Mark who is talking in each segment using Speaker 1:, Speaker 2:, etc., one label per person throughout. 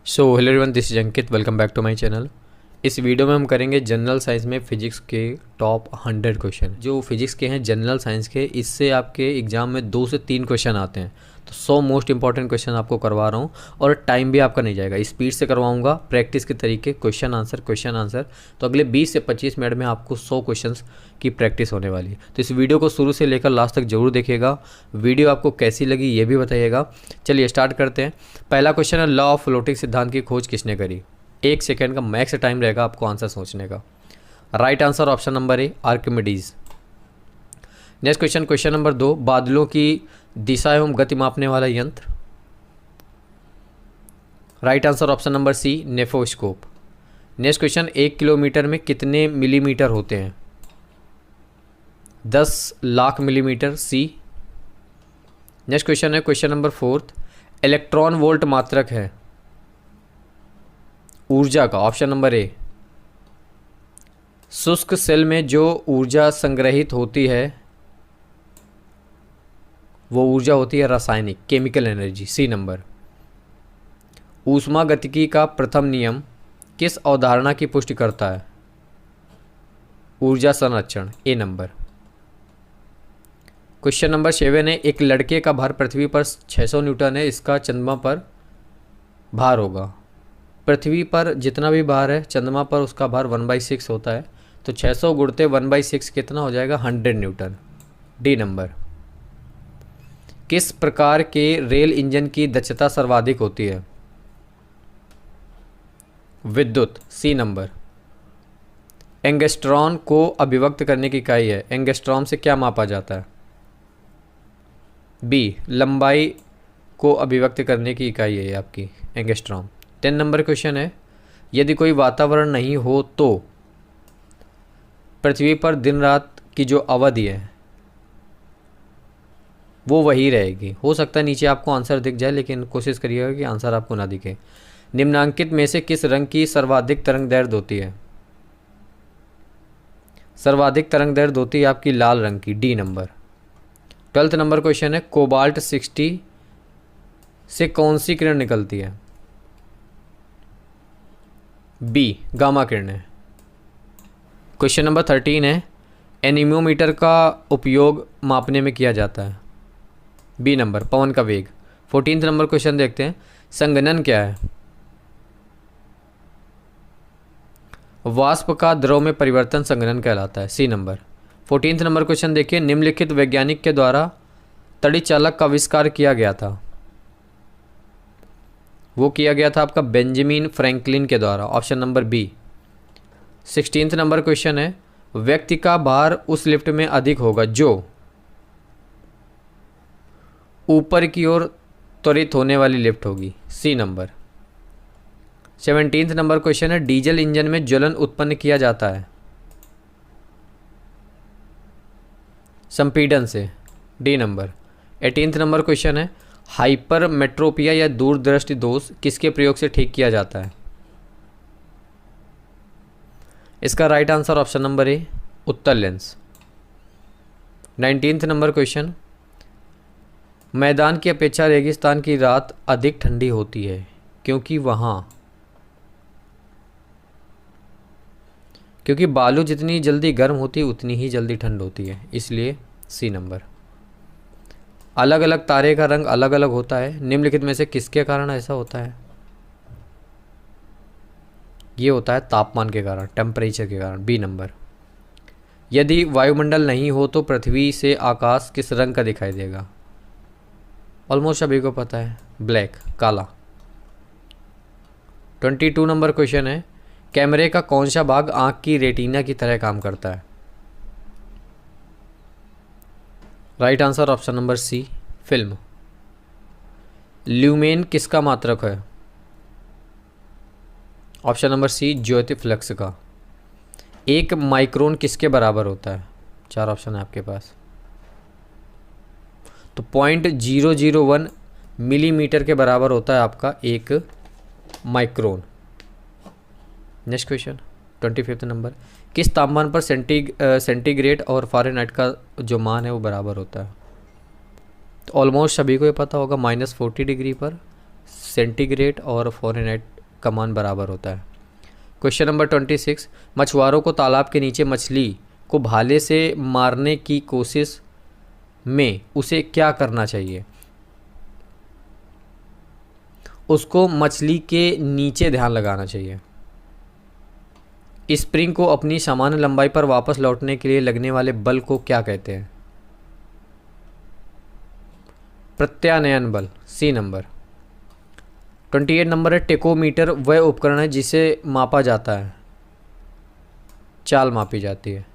Speaker 1: So hello everyone, this is Ankit. Welcome back to my channel. इस video में हम करेंगे जनरल साइंस में फिजिक्स के टॉप 100 क्वेश्चन। जो फिजिक्स के हैं जनरल साइंस के, इससे आपके एग्जाम में 2 से 3 क्वेश्चन आते हैं। तो 100 मोस्ट इंपॉर्टेंट क्वेश्चन आपको करवा रहा हूँ और टाइम भी आपका नहीं जाएगा। स्पीड से करवाऊंगा, प्रैक्टिस के तरीके, क्वेश्चन आंसर। तो अगले 20 से 25 मिनट में आपको 100 क्वेश्चन की प्रैक्टिस होने वाली है। तो इस वीडियो को शुरू से लेकर लास्ट तक जरूर देखिएगा। वीडियो आपको कैसी लगी ये भी बताइएगा। चलिए स्टार्ट करते हैं। पहला क्वेश्चन है, लॉ ऑफ फ्लोटिंग सिद्धांत की खोज किसने करी? 1 सेकेंड का मैक्स टाइम रहेगा आपको आंसर सोचने का। Right answer option number A, Archimedes. Next question, question number 2, बादलों की दिशा एवं गति मापने वाला यंत्र। Right answer option number C, nephoscope. Next question, 1 kilometre में कितने मिलीमीटर होते हैं? 10 lakh millimetre, C. Next question है क्वेश्चन नंबर 4, इलेक्ट्रॉन वोल्ट मात्रक है ऊर्जा का, ऑप्शन नंबर ए। शुष्क सेल में जो ऊर्जा संग्रहित होती है वो ऊर्जा होती है रासायनिक, केमिकल एनर्जी, सी नंबर। ऊष्मागतिकी का प्रथम नियम किस अवधारणा की पुष्टि करता है? ऊर्जा संरक्षण, ए नंबर। क्वेश्चन नंबर 7 है, एक लड़के का भार पृथ्वी पर 600 न्यूटन है, इसका चंद्रमा पर भार होगा। पृथ्वी पर जितना भी भार है चंद्रमा पर उसका भार 1/6 होता है। तो 600 गुणते 1/6 कितना हो जाएगा? 100 न्यूटन, डी नंबर। किस प्रकार के रेल इंजन की दक्षता सर्वाधिक होती है? विद्युत, सी नंबर। एंगस्ट्रॉन को अभिव्यक्त करने की इकाई है, एंगस्ट्रॉन से क्या मापा जाता है? बी, लंबाई को अभिव्यक्त करने की इकाई है आपकी एंगस्ट्रॉम। 10 नंबर क्वेश्चन है, यदि कोई वातावरण नहीं हो तो पृथ्वी पर दिन रात की जो अवधि है वो वही रहेगी। हो सकता है नीचे आपको आंसर दिख जाए, लेकिन कोशिश करिएगा कि आंसर आपको ना दिखे। निम्नांकित में से किस रंग की सर्वाधिक तरंगदैर्ध्य होती है? सर्वाधिक तरंगदैर्ध्य होती है आपकी लाल रंग की, डी नंबर। 12 नंबर क्वेश्चन है, कोबाल्ट 60 से कौन सी किरण निकलती है? बी, गामा किरणें। क्वेश्चन नंबर 13 है, एनीमोमीटर का उपयोग मापने में किया जाता है? बी नंबर, पवन का वेग। 14 नंबर क्वेश्चन देखते हैं, संघनन क्या है? वाष्प का द्रव में परिवर्तन संघनन कहलाता है, सी नंबर। 14 नंबर क्वेश्चन देखिए, निम्नलिखित वैज्ञानिक के द्वारा तड़ित चालक का आविष्कार किया गया था? वो किया गया था आपका बेंजामिन फ्रैंकलिन के द्वारा, option number B. 16 number question है, व्यक्ति का भार उस लिफ्ट में अधिक होगा जो ऊपर की ओर त्वरित होने वाली लिफ्ट होगी, सी नंबर। 17 नंबर क्वेश्चन है, डीजल इंजन में ज्वलन उत्पन्न किया जाता है? संपीड़न से, डी नंबर। 18 नंबर क्वेश्चन है, हाइपरमेट्रोपिया या दूरदृष्टि दोष किसके प्रयोग से ठीक किया जाता है? इसका राइट आंसर ऑप्शन नंबर ए, उत्तल लेंस। 19 नंबर क्वेश्चन, मैदान की अपेक्षा रेगिस्तान की रात अधिक ठंडी होती है क्योंकि बालू जितनी जल्दी गर्म होती है उतनी ही जल्दी ठंड होती है, इसलिए सी नंबर। अलग अलग तारे का रंग अलग अलग होता है, निम्नलिखित में से किसके कारण ऐसा होता है? ये होता है तापमान के कारण, टेम्परेचर के कारण, बी नंबर। यदि वायुमंडल नहीं हो तो पृथ्वी से आकाश किस रंग का दिखाई देगा? ऑलमोस्ट सभी को पता है, ब्लैक, काला। 22 नंबर क्वेश्चन है, कैमरे का कौन सा भाग आंख की रेटिना की तरह काम करता है? Right answer option number C, film. Lumen किसका मात्रक है? ऑप्शन नंबर सी, ज्योति फ्लक्स का। 1 माइक्रोन किसके बराबर होता है? 4 ऑप्शन है आपके पास। तो 0.001 मिलीमीटर के बराबर होता है आपका 1 माइक्रोन। नेक्स्ट क्वेश्चन, 25 नंबर, किस तापमान पर सेंटीग्रेड और फ़ारेनहाइट का जो मान है वो बराबर होता है? तो ऑलमोस्ट सभी को ये पता होगा, -40 डिग्री पर सेंटीग्रेड और फ़ारेनहाइट का मान बराबर होता है। क्वेश्चन नंबर 26, मछुआरों को तालाब के नीचे मछली को भाले से मारने की कोशिश में उसे क्या करना चाहिए? उसको मछली के नीचे ध्यान लगाना चाहिए। स्प्रिंग को अपनी सामान्य लंबाई पर वापस लौटने के लिए लगने वाले बल को क्या कहते हैं? प्रत्यानयन बल, सी नंबर। 28 नंबर है, टेकोमीटर वह उपकरण है जिसे मापा जाता है, चाल मापी जाती है।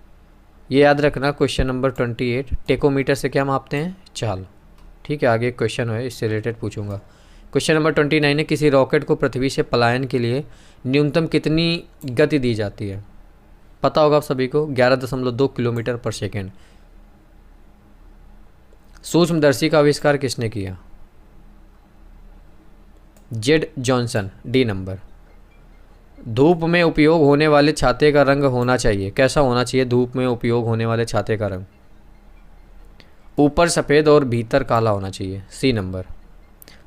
Speaker 1: ये याद रखना, क्वेश्चन नंबर 28, टेकोमीटर से क्या मापते हैं? चाल। ठीक है, आगे एक क्वेश्चन है इससे रिलेटेड पूछूंगा। क्वेश्चन नंबर 29 है, किसी रॉकेट को पृथ्वी से पलायन के लिए न्यूनतम कितनी गति दी जाती है? पता होगा आप सभी को, 11.2 किलोमीटर पर सेकेंड। सूक्ष्मदर्शी का आविष्कार किसने किया? Z Johnson, D number. धूप में उपयोग होने वाले छाते का रंग होना चाहिए, कैसा होना चाहिए धूप में उपयोग होने वाले छाते का रंग? ऊपर सफ़ेद और भीतर काला होना चाहिए, सी नंबर।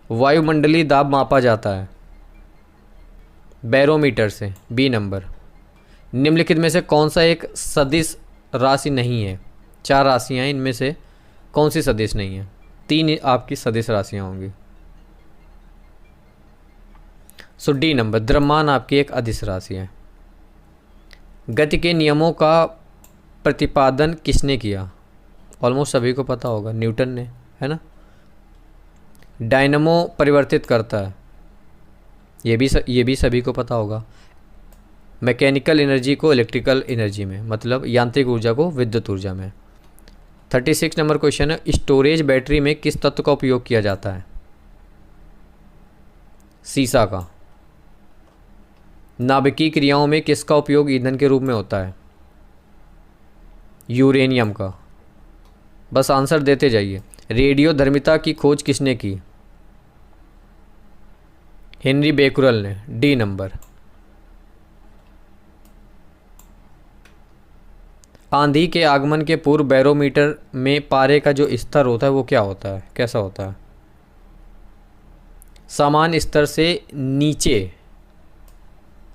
Speaker 1: वायुमंडलीय दाब मापा जाता है बैरोमीटर से, बी नंबर। निम्नलिखित में से कौन सा एक सदिश राशि नहीं है? 4 राशियां हैं, इनमें से कौन सी सदिश नहीं है? 3 आपकी सदिश राशियां होंगी। सो डी नंबर, द्रव्यमान आपकी एक अदिश राशि है। गति के नियमों का प्रतिपादन किसने किया? ऑलमोस्ट सभी को पता होगा, न्यूटन ने, है ना। डायनमो परिवर्तित करता है, ये भी सभी को पता होगा। मैकेनिकल एनर्जी को इलेक्ट्रिकल एनर्जी में, मतलब यांत्रिक ऊर्जा को विद्युत ऊर्जा में। 36 नंबर क्वेश्चन है, स्टोरेज बैटरी में किस तत्व का उपयोग किया जाता है? सीसा का। नाभिकीय क्रियाओं में किसका उपयोग ईंधन के रूप में होता है? यूरेनियम का। बस आंसर देते जाइए। रेडियोधर्मिता की खोज किसने की? हेनरी बेकुरल ने, डी नंबर। आंधी के आगमन के पूर्व बैरोमीटर में पारे का जो स्तर होता है वो क्या होता है, कैसा होता है? सामान्य स्तर से नीचे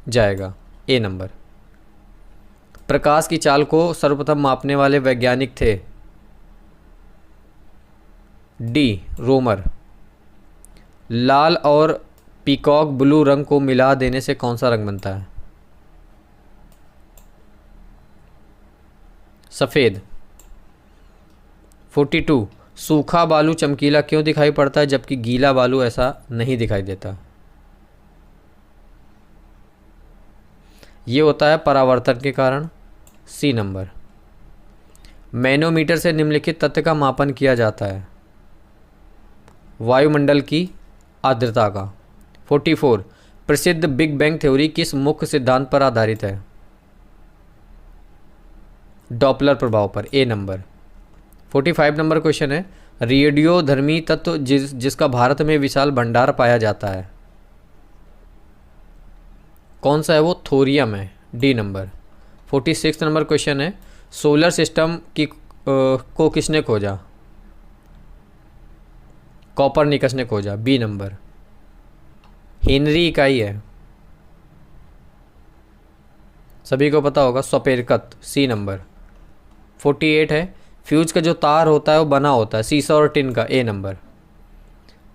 Speaker 1: जाएगा, ए नंबर। प्रकाश की चाल को सर्वप्रथम मापने वाले वैज्ञानिक थे? डी रोमर। लाल और पीकॉक ब्लू रंग को मिला देने से कौन सा रंग बनता है? सफ़ेद। 42, सूखा बालू चमकीला क्यों दिखाई पड़ता है जबकि गीला बालू ऐसा नहीं दिखाई देता? ये होता है परावर्तन के कारण, सी नंबर। मैनोमीटर से निम्नलिखित तथ्य का मापन किया जाता है? वायुमंडल की आर्द्रता का। 44, प्रसिद्ध बिग बैंग थ्योरी किस मुख्य सिद्धांत पर आधारित है? डॉपलर प्रभाव पर, ए नंबर। 45 नंबर क्वेश्चन है, रेडियोधर्मी तत्व जिसका भारत में विशाल भंडार पाया जाता है, कौन सा है वो? थोरियम है, डी नंबर। 46 नंबर क्वेश्चन है, सोलर सिस्टम को किसने खोजा? कॉपरनिकस ने खोजा, बी नंबर। हेनरी इकाई है, सभी को पता होगा, सोपेरकत, सी नंबर। 48 है, फ्यूज का जो तार होता है वो बना होता है सीसा और टिन का, ए नंबर।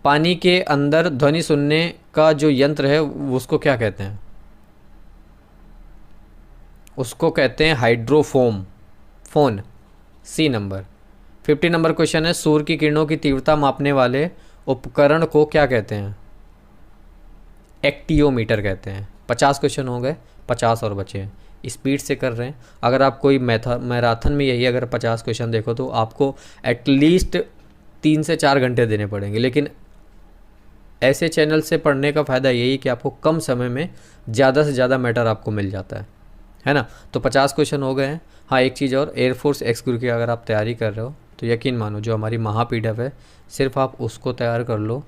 Speaker 1: पानी के अंदर ध्वनि सुनने का जो यंत्र है उसको क्या कहते हैं? उसको कहते हैं hydrophone, C number. 50 number question है, सूर्य की किरणों की तीव्रता मापने वाले उपकरण को क्या कहते हैं? एक्टियोमीटर कहते हैं। 50 क्वेश्चन हो गए, 50 और बचे हैं। स्पीड से कर रहे हैं। अगर आप कोई मैराथन में यही अगर 50 क्वेश्चन देखो तो आपको एटलीस्ट 3 से 4 घंटे देने पड़ेंगे, लेकिन ऐसे चैनल से पढ़ने का फ़ायदा यही कि आपको कम समय में ज़्यादा से ज़्यादा मैटर आपको मिल जाता है ना। तो 50 क्वेश्चन हो गए हैं। हाँ, एक चीज़ और, एयरफोर्स एक्सक्रू की अगर आप तैयारी कर रहे हो तो यकीन मानो जो हमारी महा PDF है सिर्फ आप उसको तैयार कर लो,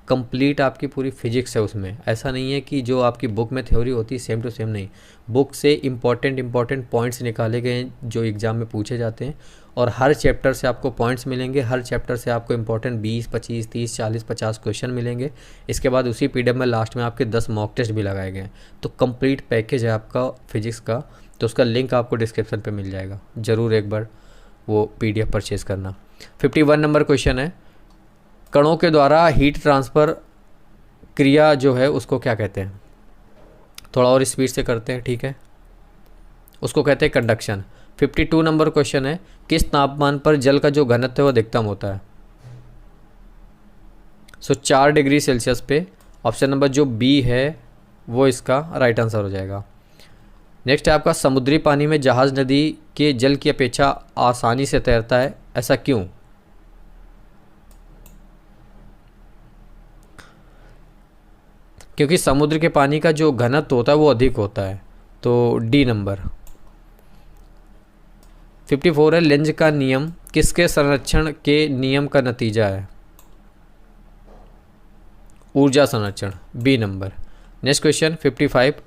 Speaker 1: कंप्लीट आपकी पूरी फिजिक्स है उसमें। ऐसा नहीं है कि जो आपकी बुक में थ्योरी होती है सेम टू सेम, नहीं। बुक से इम्पॉर्टेंट पॉइंट्स निकाले गए हैं जो एग्ज़ाम में पूछे जाते हैं और हर चैप्टर से आपको पॉइंट्स मिलेंगे, हर चैप्टर से आपको इंपॉर्टेंट 20, 25, 30, 40, 50 क्वेश्चन मिलेंगे। इसके बाद उसी पीडीएफ में लास्ट में आपके 10 मॉक टेस्ट भी लगाए गए हैं। तो कंप्लीट पैकेज है आपका फिजिक्स का, तो उसका लिंक आपको डिस्क्रिप्शन पे मिल जाएगा, ज़रूर एक बार वो पीडीएफ परचेज़ करना। 51 नंबर क्वेश्चन है, कणों के द्वारा हीट ट्रांसफ़र क्रिया जो है उसको क्या कहते हैं? थोड़ा और स्पीड से करते हैं, ठीक है। उसको कहते हैं कंडक्शन। 52 नंबर क्वेश्चन है, किस तापमान पर जल का जो घनत्व है वो अधिकतम होता है? 4 डिग्री सेल्सियस पे। ऑप्शन नंबर जो बी है वो इसका राइट आंसर हो जाएगा। नेक्स्ट है आपका, समुद्री पानी में जहाज नदी के जल की अपेक्षा आसानी से तैरता है, ऐसा क्यों? क्योंकि समुद्र के पानी का जो घनत्व होता है वो अधिक होता है, तो डी नंबर। 54 है, लेंज का नियम किसके संरक्षण के नियम का नतीजा है? ऊर्जा संरक्षण, B number. Next question 55,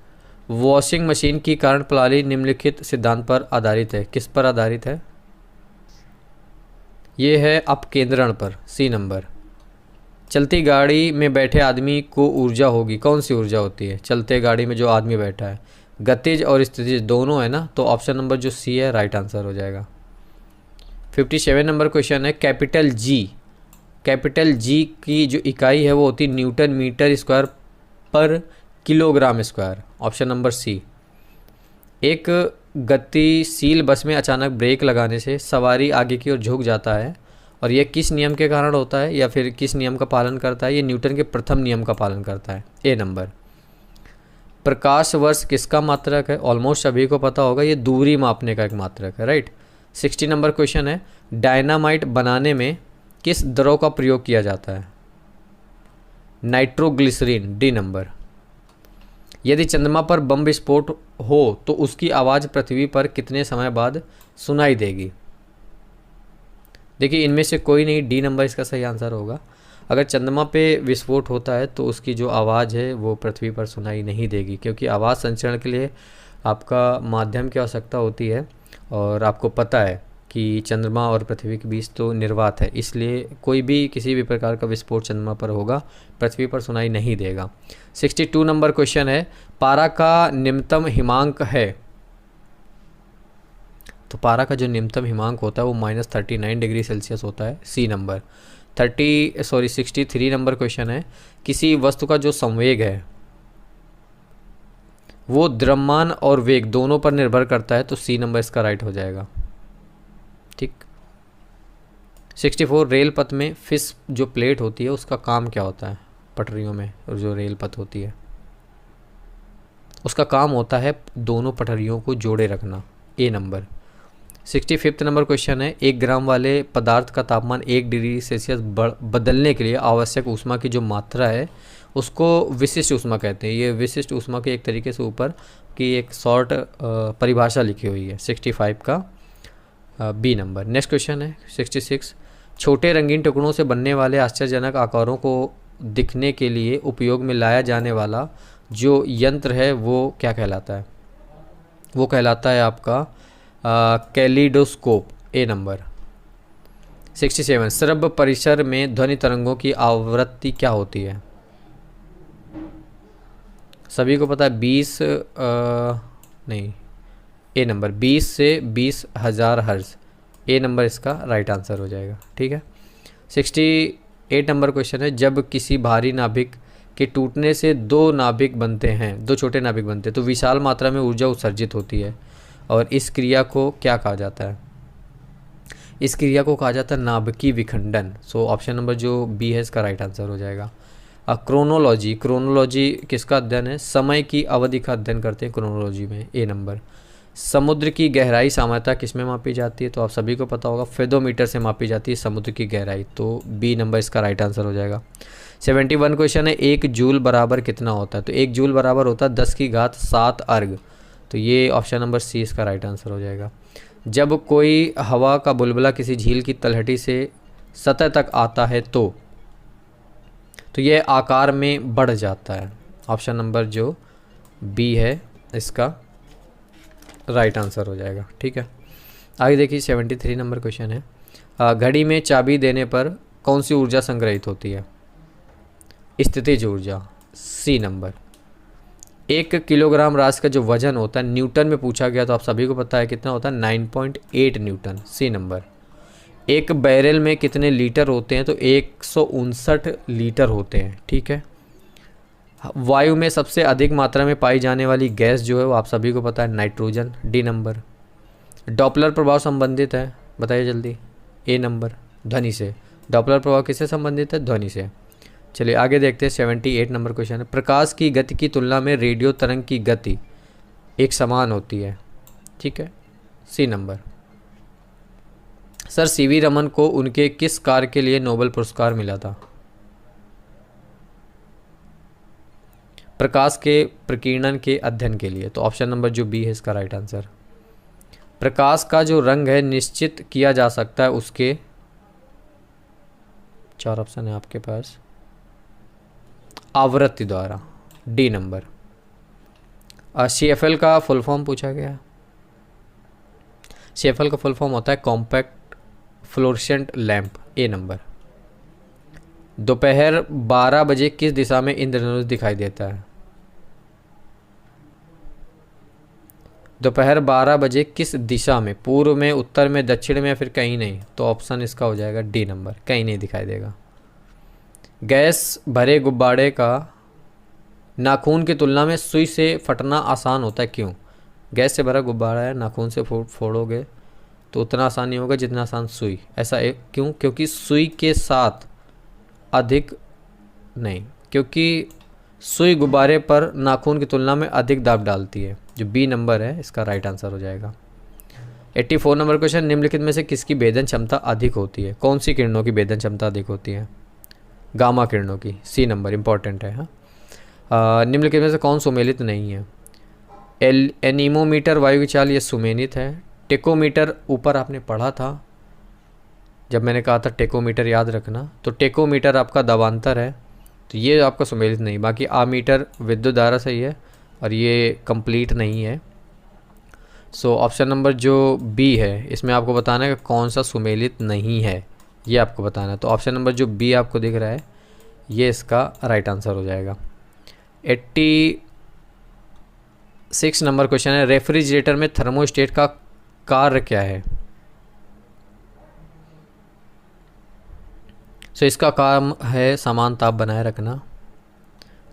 Speaker 1: washing machine की कारण प्रणाली निम्नलिखित सिद्धांत पर आधारित है, किस पर आधारित है? ये है अपकेंद्रण पर, सी नंबर। चलती गाड़ी में बैठे आदमी को ऊर्जा होगी, कौन सी ऊर्जा होती है चलते गाड़ी में जो आदमी बैठा है? गतिज और स्थितिज दोनों है ना, तो ऑप्शन नंबर जो सी है राइट आंसर हो जाएगा। 57 नंबर क्वेश्चन है, कैपिटल जी की जो इकाई है वो होती है न्यूटन मीटर स्क्वायर पर kilogram square, option number C. एक गतिशील बस में अचानक ब्रेक लगाने से सवारी आगे की ओर झुक जाता है, और यह किस नियम के कारण होता है या फिर किस नियम का पालन करता है? ये न्यूटन के प्रथम नियम का पालन करता है, ए नंबर। प्रकाश वर्ष किसका मात्रक है? ऑलमोस्ट सभी को पता होगा, ये दूरी मापने का एक मात्रक है, राइट। 60 नंबर क्वेश्चन है, डायनामाइट बनाने में किस द्रव का प्रयोग किया जाता है? Nitroglycerine, D number. यदि चंद्रमा पर बम विस्फोट हो तो उसकी आवाज़ पृथ्वी पर कितने समय बाद सुनाई देगी? देखिए इनमें से कोई नहीं, डी नंबर इसका सही आंसर होगा। अगर चंद्रमा पे विस्फोट होता है तो उसकी जो आवाज़ है वो पृथ्वी पर सुनाई नहीं देगी, क्योंकि आवाज़ संचरण के लिए आपका माध्यम की आवश्यकता होती है, और आपको पता है कि चंद्रमा और पृथ्वी के बीच तो निर्वात है, इसलिए कोई भी किसी भी प्रकार का विस्फोट चंद्रमा पर होगा, पृथ्वी पर सुनाई नहीं देगा। 62 नंबर क्वेश्चन है, पारा का निम्नतम हिमांक है? तो पारा का जो निम्नतम हिमांक होता है वो -39 डिग्री सेल्सियस होता है, सी नंबर। 63 नंबर क्वेश्चन है, किसी वस्तु का जो संवेग है वो द्रव्यमान और वेग दोनों पर निर्भर करता है, तो सी नंबर इसका राइट हो जाएगा, ठीक। 64, रेल पथ में फिश जो प्लेट होती है उसका काम क्या होता है? पटरियों में और जो रेल पथ होती है उसका काम होता है दोनों पटरियों को जोड़े रखना, ए नंबर। 65 नंबर क्वेश्चन है, 1 ग्राम वाले पदार्थ का तापमान 1 डिग्री सेल्सियस बदलने के लिए आवश्यक ऊष्मा की जो मात्रा है उसको विशिष्ट ऊष्मा कहते हैं। ये विशिष्ट ऊष्मा के एक तरीके से ऊपर की एक शॉर्ट परिभाषा लिखी हुई है, 65 का बी नंबर। नेक्स्ट क्वेश्चन है 66, छोटे रंगीन टुकड़ों से बनने वाले आश्चर्यजनक आकारों को दिखने के लिए उपयोग में लाया जाने वाला जो यंत्र है वो क्या कहलाता है? वो कहलाता है आपका कैलिडोस्कोप, ए नंबर। 67, श्रव्य परिसर में ध्वनि तरंगों की आवृत्ति क्या होती है? सभी को पता है 20 नहीं, ए नंबर 20 से 20,000 हर्ट्ज, ए नंबर इसका राइट आंसर हो जाएगा, ठीक है। 68 नंबर क्वेश्चन है, जब किसी भारी नाभिक के टूटने से दो छोटे नाभिक बनते हैं तो विशाल मात्रा में ऊर्जा उत्सर्जित होती है, और इस क्रिया को क्या कहा जाता है? इस क्रिया को कहा जाता है नाभिकीय विखंडन। सो ऑप्शन नंबर जो बी है इसका राइट आंसर हो जाएगा। क्रोनोलॉजी किसका अध्ययन है? समय की अवधि का अध्ययन करते हैं क्रोनोलॉजी में, ए नंबर। समुद्र की गहराई सामान्यतः किस में मापी जाती है? तो आप सभी को पता होगा, फेदोमीटर से मापी जाती है समुद्र की गहराई, तो बी नंबर इसका राइट आंसर हो जाएगा। 71 क्वेश्चन है, 1 जूल बराबर कितना होता है? तो 1 जूल बराबर होता है 10⁻7 अर्ग, तो ये ऑप्शन नंबर सी इसका राइट आंसर हो जाएगा। जब कोई हवा का बुलबुला किसी झील की तलहटी से सतह तक आता है तो यह आकार में बढ़ जाता है, ऑप्शन नंबर जो बी है इसका राइट आंसर हो जाएगा, ठीक है। आगे देखिए 73 नंबर क्वेश्चन है। घड़ी में चाबी देने पर कौन सी ऊर्जा संग्रहित होती है? स्थितिज ऊर्जा, सी नंबर। 1 किलोग्राम राशि का जो वजन होता है न्यूटन में पूछा गया तो आप सभी को पता है कितना होता है, 9.8 न्यूटन, सी नंबर। एक बैरल में कितने लीटर होते हैं? तो 159 लीटर होते हैं, ठीक है। वायु में सबसे अधिक मात्रा में पाई जाने वाली गैस जो है वो आप सभी को पता है, नाइट्रोजन, डी नंबर। डॉपलर प्रभाव संबंधित है, बताइए जल्दी, ए नंबर, ध्वनि से। डॉपलर प्रभाव किससे संबंधित है? ध्वनि से। चलिए आगे देखते हैं 78 नंबर क्वेश्चन है। प्रकाश की गति की तुलना में रेडियो तरंग की गति एक समान होती है, ठीक है, C number. Sir CV Raman को उनके किस कार्य के लिए नोबेल पुरस्कार मिला था? प्रकाश के प्रकीर्णन के अध्ययन के लिए, तो ऑप्शन नंबर जो बी है इसका राइट आंसर। प्रकाश का जो रंग है निश्चित किया जा सकता है उसके, 4 ऑप्शन है आपके पास, आवृत्ति द्वारा, डी नंबर। CFL का फुल फॉर्म पूछा गया। CFL का फुल फॉर्म होता है कॉम्पैक्ट फ्लोरेसेंट लैंप, ए नंबर। दोपहर 12 बजे किस दिशा में इंद्रधनुष दिखाई देता है? दोपहर 12 बजे किस दिशा में? पूर्व में, उत्तर में, दक्षिण में या फिर कहीं नहीं? तो ऑप्शन इसका हो जाएगा डी नंबर, कहीं नहीं दिखाई देगा। गैस भरे गुब्बारे का नाखून की तुलना में सुई से फटना आसान होता है, क्यों? गैस से भरा गुब्बारा है, नाखून से फोड़ोगे तो उतना आसान नहीं होगा जितना आसान सुई। ऐसा क्यों? क्योंकि सुई के साथ अधिक नहीं, क्योंकि सुई गुब्बारे पर नाखून की तुलना में अधिक दाब डालती है, जो बी नंबर है इसका राइट आंसर हो जाएगा। 84 नंबर क्वेश्चन, निम्नलिखित में से किसकी भेदन क्षमता अधिक होती है? कौन सी किरणों की भेदन क्षमता अधिक होती है? गामा किरणों की, सी नंबर, इंपॉर्टेंट है। हाँ, निम्नलिखित में से कौन सुमेलित नहीं है? एनीमोमीटर वायु की चाल, ये सुमेलित है। टेकोमीटर ऊपर आपने पढ़ा था जब मैंने कहा था टेकोमीटर याद रखना, तो टेकोमीटर आपका दबांतर है, तो ये आपका सुमेलित नहीं। बाकी आमीटर विद्युत धारा सही है और ये कंप्लीट नहीं है। सो ऑप्शन नंबर जो बी है इसमें आपको बताना है कि कौन सा सुमेलित नहीं है, ये आपको बताना है। तो ऑप्शन नंबर जो बी आपको दिख रहा है ये इसका राइट आंसर हो जाएगा। 86 नंबर क्वेश्चन है, रेफ्रिजरेटर में थर्मोस्टेट का कार्य क्या है? सो इसका काम है समान ताप बनाए रखना।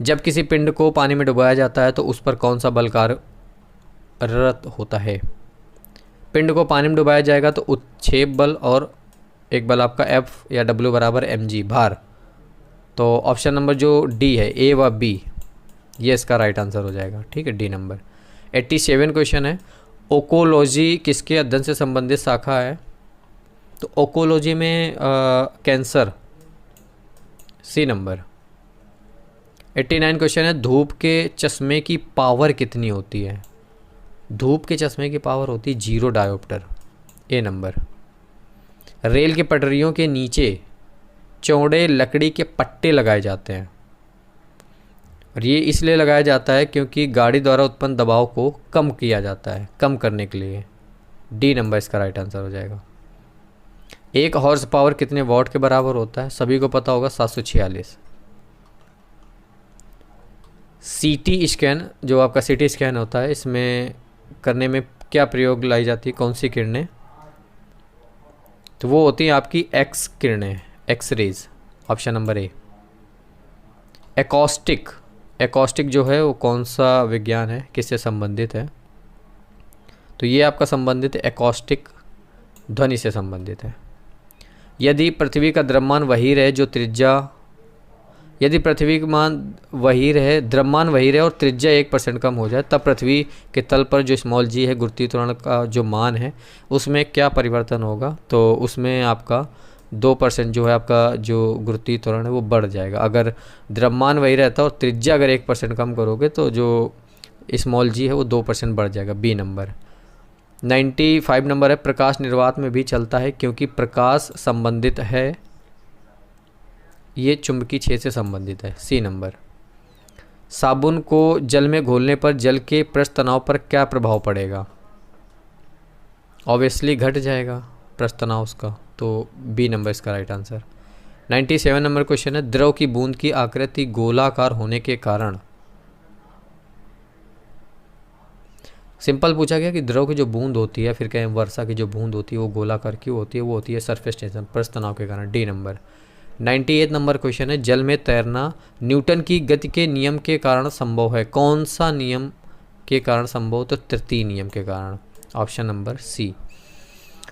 Speaker 1: जब किसी पिंड को पानी में डुबाया जाता है तो उस पर कौन सा बल कार्यरत होता है? पिंड को पानी में डुबाया जाएगा तो उत्क्षेप बल और एक बल आपका F या W बराबर mg, भार। तो ऑप्शन नंबर जो डी है, ए व बी, ये इसका राइट आंसर हो जाएगा, ठीक है, डी नंबर। 87 क्वेश्चन है, ओकोलॉजी किसके अध्ययन से संबंधित शाखा है? तो ओकोलॉजी में कैंसर, सी नंबर। 89 क्वेश्चन है, धूप के चश्मे की पावर कितनी होती है? धूप के चश्मे की पावर होती है 0 डायोप्टर, ए नंबर। रेल की पटरियों के नीचे चौड़े लकड़ी के पट्टे लगाए जाते हैं और ये इसलिए लगाया जाता है क्योंकि गाड़ी द्वारा उत्पन्न दबाव को कम किया जाता है, कम करने के लिए, डी नंबर इसका राइट आंसर हो जाएगा। 1 हॉर्स पावर कितने वॉट के बराबर होता है? सभी को पता होगा 746। सीटी स्कैन, जो आपका सीटी स्कैन होता है, इसमें करने में क्या प्रयोग लाई जाती है, कौन सी किरणें? तो वो होती हैं आपकी एक्स किरणें, X rays, option number A. Acoustic, acoustic जो है वो कौन सा विज्ञान है, किससे संबंधित है? तो ये आपका संबंधित है एकॉस्टिक, ध्वनि से संबंधित है। यदि पृथ्वी का द्रव्यमान वही रहे जो त्रिज्या, यदि पृथ्वी का मान वही रहे, द्रव्यमान वही रहे और त्रिज्या 1% कम हो जाए, तब पृथ्वी के तल पर जो स्मॉल जी है, गुरुत्वीय त्वरण का जो मान है, उसमें क्या परिवर्तन होगा? तो उसमें आपका 2% जो है आपका जो गुरुत्वीय त्वरण है वो बढ़ जाएगा। अगर द्रव्यमान वही रहता और त्रिज्या अगर 1% कम करोगे तो जो स्मॉल जी है वो 2% बढ़ जाएगा, बी नंबर। 95 नंबर है, प्रकाश निर्वात में भी चलता है क्योंकि प्रकाश संबंधित है, ये चुंबकीय क्षेत्र से संबंधित है, सी नंबर। साबुन को जल में घोलने पर जल के पृष्ठ तनाव पर क्या प्रभाव पड़ेगा? ऑब्वियसली घट जाएगा पृष्ठ तनाव उसका, तो बी नंबर इसका राइट आंसर। 97 नंबर क्वेश्चन है, द्रव की बूंद की आकृति गोलाकार होने के कारण। सिंपल पूछा गया कि द्रव की जो बूंद होती है, फिर कहें वर्षा की जो बूंद होती है वो गोलाकार क्यों होती है, वो होती है सरफेस टेंशन, पृष्ठ तनाव के कारण, डी नंबर। 98 नंबर क्वेश्चन है, जल में तैरना न्यूटन की गति के नियम के कारण संभव है। कौन सा नियम के कारण संभव? तो तृतीय नियम के कारण, ऑप्शन नंबर सी।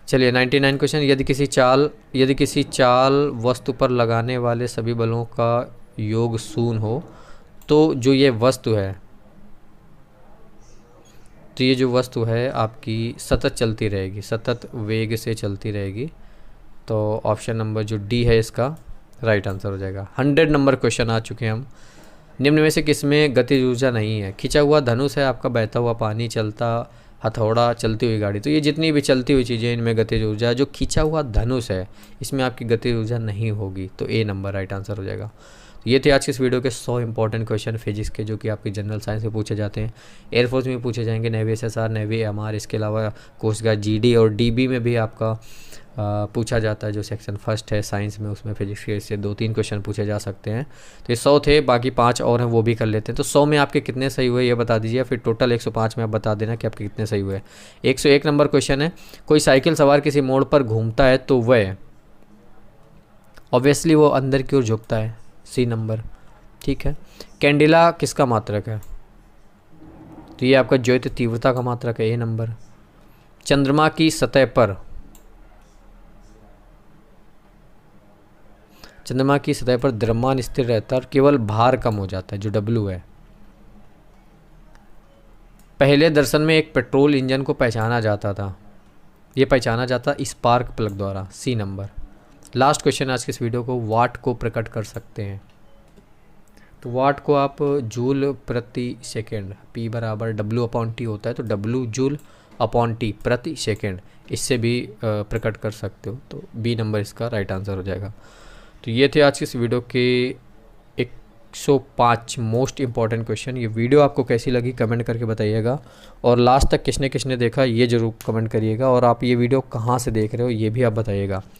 Speaker 1: चलिए 99 क्वेश्चन, यदि किसी चाल वस्तु पर लगाने वाले सभी बलों का योग शून्य हो तो ये जो वस्तु है आपकी सतत चलती रहेगी, सतत वेग से चलती रहेगी, तो ऑप्शन नंबर जो डी है इसका राइट आंसर हो जाएगा। 100 नंबर क्वेश्चन आ चुके हैं हम। निम्न में से किसमें गतिज ऊर्जा नहीं है? खिंचा हुआ धनुष है आपका, बहता हुआ पानी, चलता हथौड़ा, चलती हुई गाड़ी, तो ये जितनी भी चलती हुई चीज़ें इनमें गतिज ऊर्जा। जो खिंचा हुआ धनुष है इसमें आपकी गतिज ऊर्जा नहीं होगी, तो ए नंबर राइट आंसर हो जाएगा। तो ये थे आज के इस वीडियो के 100 इंपॉर्टेंट क्वेश्चन फिजिक्स के, जो कि आपकी जनरल साइंस में पूछे जाते हैं। एयरफोर्स में पूछे जाएंगे, नेवी एसएसआर, नेवी एमआर, इसके अलावा कोस्ट गार्ड जीडी और डीबी में भी आपका पूछा जाता है। जो सेक्शन फर्स्ट है साइंस में, उसमें फिजिक्स के से 2-3 क्वेश्चन पूछे जा सकते हैं। तो ये 100 थे, बाकी 5 और हैं वो भी कर लेते हैं। तो 100 में आपके कितने सही हुए ये बता दीजिए, फिर टोटल 105 में आप बता देना कि आपके कितने सही हुए। 101 नंबर क्वेश्चन है, कोई साइकिल सवार किसी मोड़ पर घूमता है तो वह ऑब्वियसली वो अंदर की ओर झुकता है, सी नंबर, ठीक है। कैंडिला किसका मात्रक है? तो ये आपका ज्योति तीव्रता का मात्रक है, ए नंबर। चंद्रमा की सतह पर द्रव्यमान स्थिर रहता है और केवल भार कम हो जाता है, जो W है। पहले दर्शन में एक पेट्रोल इंजन को पहचाना जाता स्पार्क प्लग द्वारा, सी नंबर। लास्ट क्वेश्चन आज के इस वीडियो को, वाट को प्रकट कर सकते हैं। तो वाट को आप जूल प्रति सेकेंड, P बराबर W/T होता है, तो W जूल/T प्रति सेकेंड, इससे भी प्रकट कर सकते हो, तो बी नंबर इसका राइट आंसर हो जाएगा। तो ये थे आज की इस वीडियो के 105 मोस्ट इंपॉर्टेंट क्वेश्चन। ये वीडियो आपको कैसी लगी कमेंट करके बताइएगा, और लास्ट तक किसने देखा ये ज़रूर कमेंट करिएगा, और आप ये वीडियो कहाँ से देख रहे हो ये भी आप बताइएगा।